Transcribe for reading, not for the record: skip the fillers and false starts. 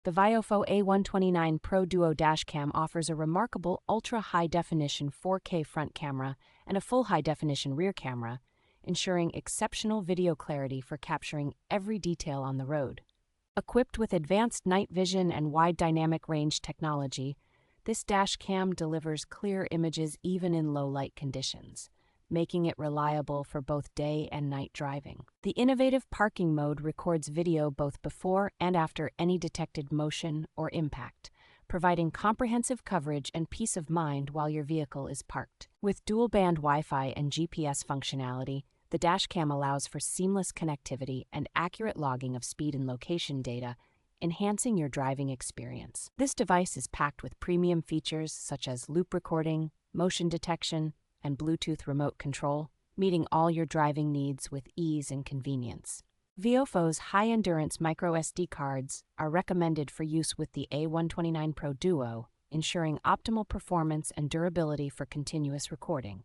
The VIOFO A129 Pro Duo dashcam offers a remarkable ultra-high-definition 4K front camera and a full high-definition rear camera, ensuring exceptional video clarity for capturing every detail on the road. Equipped with advanced night vision and wide dynamic range technology, this dashcam delivers clear images even in low-light conditions, making it reliable for both day and night driving. The innovative parking mode records video both before and after any detected motion or impact, providing comprehensive coverage and peace of mind while your vehicle is parked. With dual-band Wi-Fi and GPS functionality, the dashcam allows for seamless connectivity and accurate logging of speed and location data, enhancing your driving experience. This device is packed with premium features such as loop recording, motion detection, and Bluetooth remote control, meeting all your driving needs with ease and convenience. VIOFO's high-endurance microSD cards are recommended for use with the A129 Pro Duo, ensuring optimal performance and durability for continuous recording.